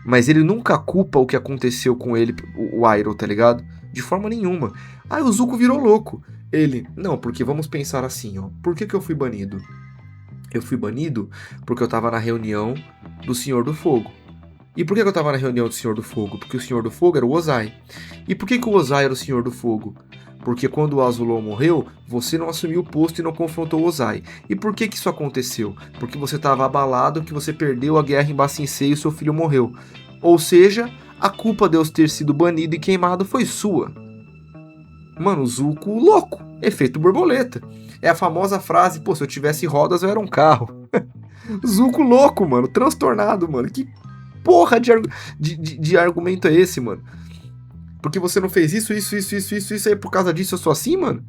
Mas ele nunca culpa o que aconteceu com ele, o Iroh, tá ligado? De forma nenhuma. Aí o Zuko virou louco. Ele, não, porque vamos pensar assim, ó. Por que eu fui banido? Eu fui banido porque eu tava na reunião do Senhor do Fogo. E por que eu tava na reunião do Senhor do Fogo? Porque o Senhor do Fogo era o Ozai. E por que o Ozai era o Senhor do Fogo? Porque quando o Azulon morreu, você não assumiu o posto e não confrontou o Ozai. E por que isso aconteceu? Porque você estava abalado, que você perdeu a guerra em Ba Sing Se e o seu filho morreu. Ou seja, a culpa de eu ter sido banido e queimado foi sua. Mano, Zuko louco. Efeito borboleta. É a famosa frase, pô, se eu tivesse rodas eu era um carro. Zuko louco, mano. Transtornado, mano. Que porra de argumento é esse, mano? Porque você não fez isso, aí por causa disso eu sou assim, mano?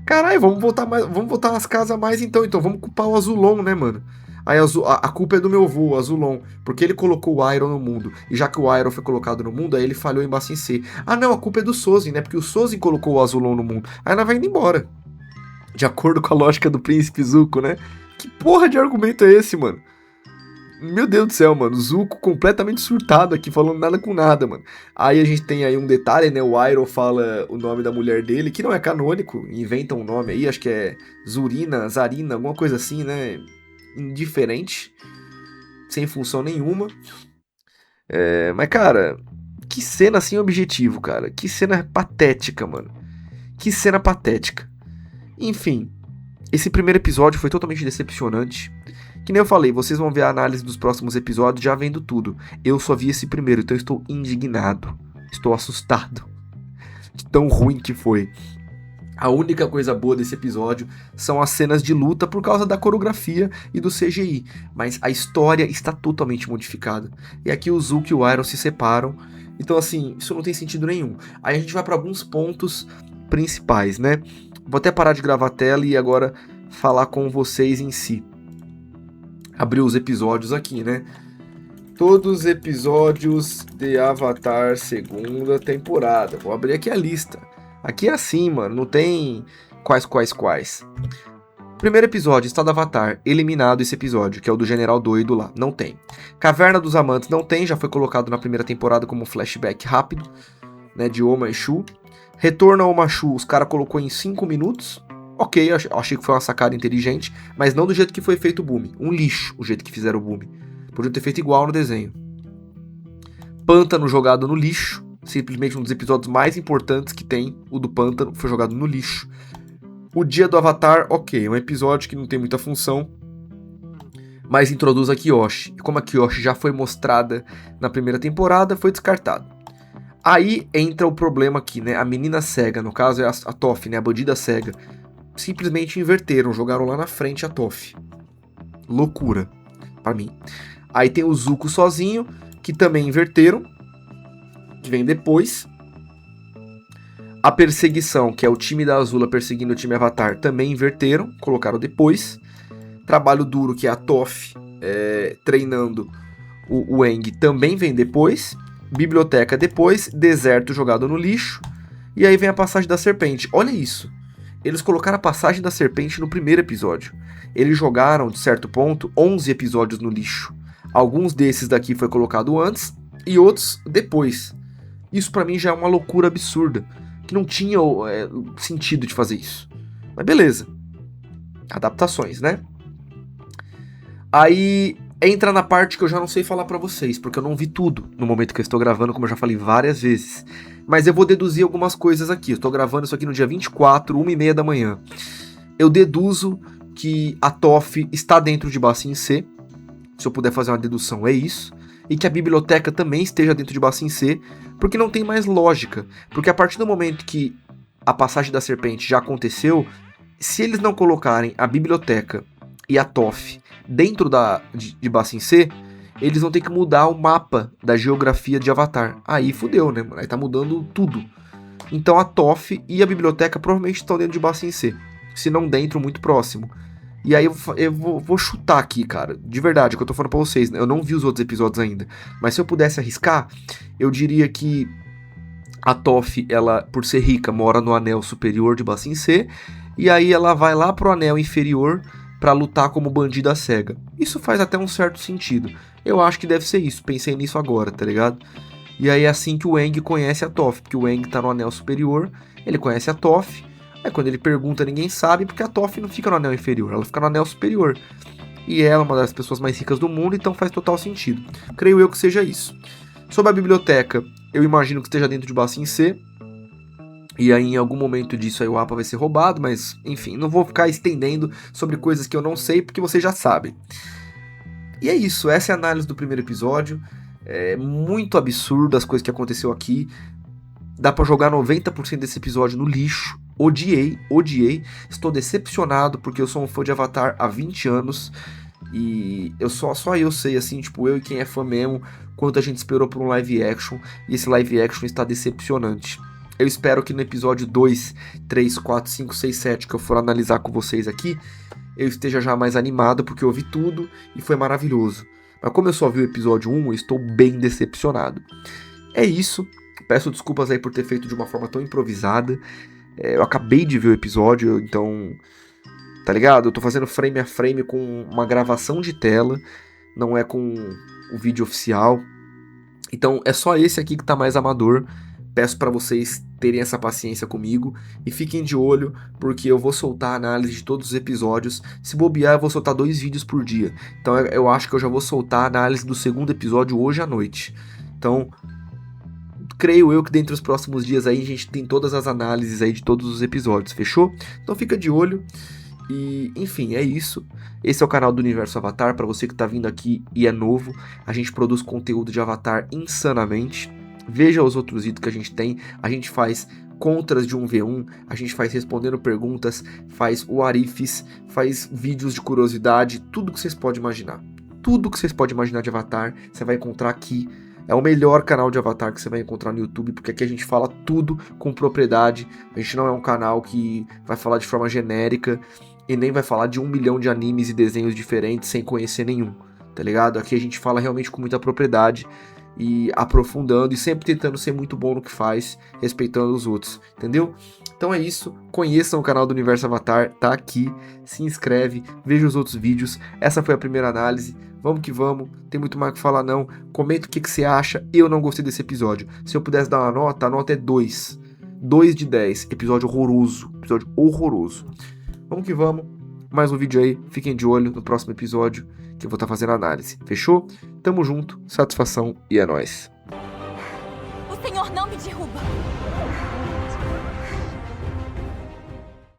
Caralho, vamos voltar às casas a mais então. Então vamos culpar o Azulon, né, mano? Aí a culpa é do meu avô, o Azulon, porque ele colocou o Iroh no mundo. E já que o Iroh foi colocado no mundo, aí ele falhou em Ba Sing Se. Ah não, a culpa é do Sozin, né? Porque o Sozin colocou o Azulon no mundo. Aí ela vai indo embora. De acordo com a lógica do Príncipe Zuko, né? Que porra de argumento é esse, mano? Meu Deus do céu, mano. Zuko completamente surtado aqui, falando nada com nada, mano. Aí a gente tem aí um detalhe, né? O Iroh fala o nome da mulher dele, que não é canônico. Inventa um nome aí, acho que é Zurina, Zarina, alguma coisa assim, né? Indiferente. Sem função nenhuma. Mas, cara, que cena sem objetivo, cara. Que cena patética, mano. Que cena patética. Enfim, esse primeiro episódio foi totalmente decepcionante. Que nem eu falei, vocês vão ver a análise dos próximos episódios já vendo tudo. Eu só vi esse primeiro, então eu estou indignado. Estou assustado de tão ruim que foi. A única coisa boa desse episódio são as cenas de luta por causa da coreografia e do CGI, mas a história está totalmente modificada. E aqui o Zuko e o Iroh se separam, então assim, isso não tem sentido nenhum. Aí a gente vai para alguns pontos principais, né? Vou até parar de gravar a tela e agora falar com vocês em si. Abrir os episódios aqui, né? Todos os episódios de Avatar segunda temporada. Vou abrir aqui a lista. Aqui é assim, mano, não tem quais. Primeiro episódio, Estado Avatar, eliminado esse episódio, que é o do General Doido lá, não tem. Caverna dos Amantes não tem, já foi colocado na primeira temporada como um flashback rápido, né, de Oma e Shu. Retorno a Oma Shu, os caras colocou em 5 minutos, ok, achei que foi uma sacada inteligente, mas não do jeito que foi feito o Bumi, um lixo o jeito que fizeram o Bumi. Podia ter feito igual no desenho. Pântano jogado no lixo. Simplesmente um dos episódios mais importantes que tem, o do Pântano, foi jogado no lixo. O Dia do Avatar, ok, é um episódio que não tem muita função, mas introduz a Kyoshi. E como a Kyoshi já foi mostrada na primeira temporada, foi descartado. Aí entra o problema aqui, né? A menina cega, no caso é a Toph, né? A bandida cega. Simplesmente inverteram, jogaram lá na frente a Toph. Loucura, pra mim. Aí tem o Zuko sozinho, que também inverteram, que vem depois. A perseguição, que é o time da Azula perseguindo o time Avatar, também inverteram, colocaram depois. Trabalho duro, que é a Toph treinando o Aang, também vem depois. Biblioteca depois. Deserto jogado no lixo. E aí vem a passagem da serpente. Olha isso. Eles colocaram a passagem da serpente no primeiro episódio. Eles jogaram, de certo ponto, 11 episódios no lixo. Alguns desses daqui foi colocado antes e outros depois. Isso pra mim já é uma loucura absurda, que não tinha sentido de fazer isso. Mas beleza. Adaptações, né? Aí entra na parte que eu já não sei falar pra vocês, porque eu não vi tudo no momento que eu estou gravando, como eu já falei várias vezes. Mas eu vou deduzir algumas coisas aqui. Eu estou gravando isso aqui no dia 24, 1h30 da manhã. Eu deduzo que a Toph está dentro de Ba Sing Se. Se eu puder fazer uma dedução, é isso. E que a biblioteca também esteja dentro de Ba Sing Se, porque não tem mais lógica. Porque a partir do momento que a passagem da serpente já aconteceu, se eles não colocarem a biblioteca e a Toph dentro de Ba Sing Se, eles vão ter que mudar o mapa da geografia de Avatar. Aí fudeu, né, mano? Aí tá mudando tudo. Então a Toph e a biblioteca provavelmente estão dentro de Ba Sing Se, se não dentro, muito próximo. E aí eu vou chutar aqui, cara. De verdade, que eu tô falando pra vocês, né? Eu não vi os outros episódios ainda. Mas se eu pudesse arriscar, eu diria que a Toph, ela, por ser rica, mora no anel superior de Ba Sing Se. E aí ela vai lá pro anel inferior pra lutar como bandida cega. Isso faz até um certo sentido. Eu acho que deve ser isso. Pensei nisso agora, tá ligado? E aí é assim que o Aang conhece a Toph. Porque o Aang tá no anel superior, ele conhece a Toph. Aí quando ele pergunta, ninguém sabe, porque a Toph não fica no anel inferior, ela fica no anel superior. E ela é uma das pessoas mais ricas do mundo, então faz total sentido. Creio eu que seja isso. Sobre a biblioteca, eu imagino que esteja dentro de Ba Sing Se. E aí em algum momento disso aí o Appa vai ser roubado, mas enfim, não vou ficar estendendo sobre coisas que eu não sei, porque vocês já sabem. E é isso, essa é a análise do primeiro episódio. É muito absurdo as coisas que aconteceu aqui. Dá pra jogar 90% desse episódio no lixo. Odiei. Estou decepcionado porque eu sou um fã de Avatar há 20 anos. E só eu sei, assim, tipo, eu e quem é fã mesmo, quanto a gente esperou por um live action. E esse live action está decepcionante. Eu espero que no episódio 2, 3, 4, 5, 6, 7, que eu for analisar com vocês aqui, eu esteja já mais animado, porque eu vi tudo e foi maravilhoso. Mas como eu só vi o episódio 1, eu estou bem decepcionado. É isso. Peço desculpas aí por ter feito de uma forma tão improvisada. Eu acabei de ver o episódio, então... Tá ligado? Eu tô fazendo frame a frame com uma gravação de tela, não é com o vídeo oficial. Então é só esse aqui que tá mais amador. Peço pra vocês terem essa paciência comigo e fiquem de olho, porque eu vou soltar a análise de todos os episódios. Se bobear, eu vou soltar 2 vídeos por dia. Então eu acho que eu já vou soltar a análise do segundo episódio hoje à noite. Então... creio eu que dentro dos próximos dias aí a gente tem todas as análises aí de todos os episódios, fechou? Então fica de olho E, enfim, é isso. Esse é o canal do Universo Avatar. Para você que tá vindo aqui e é novo, a gente produz conteúdo de Avatar insanamente. Veja os outros vídeos que a gente tem. A gente faz contras de 1v1, a gente faz respondendo perguntas, faz warifs, faz vídeos de curiosidade, tudo que vocês podem imaginar. Tudo que vocês podem imaginar de Avatar, você vai encontrar aqui. É o melhor canal de Avatar que você vai encontrar no YouTube, porque aqui a gente fala tudo com propriedade. A gente não é um canal que vai falar de forma genérica e nem vai falar de 1 milhão de animes e desenhos diferentes sem conhecer nenhum, tá ligado? Aqui a gente fala realmente com muita propriedade e aprofundando e sempre tentando ser muito bom no que faz, respeitando os outros, entendeu? Então é isso, conheçam o canal do Universo Avatar, tá aqui, se inscreve, veja os outros vídeos. Essa foi a primeira análise, vamos que vamos, tem muito mais o que falar não. Comenta o que você acha, eu não gostei desse episódio. Se eu pudesse dar uma nota, a nota é 2. 2 de 10, episódio horroroso. Vamos que vamos, mais um vídeo aí, fiquem de olho no próximo episódio que eu vou estar fazendo análise, fechou? Tamo junto, satisfação e é nóis. O Senhor não me derruba.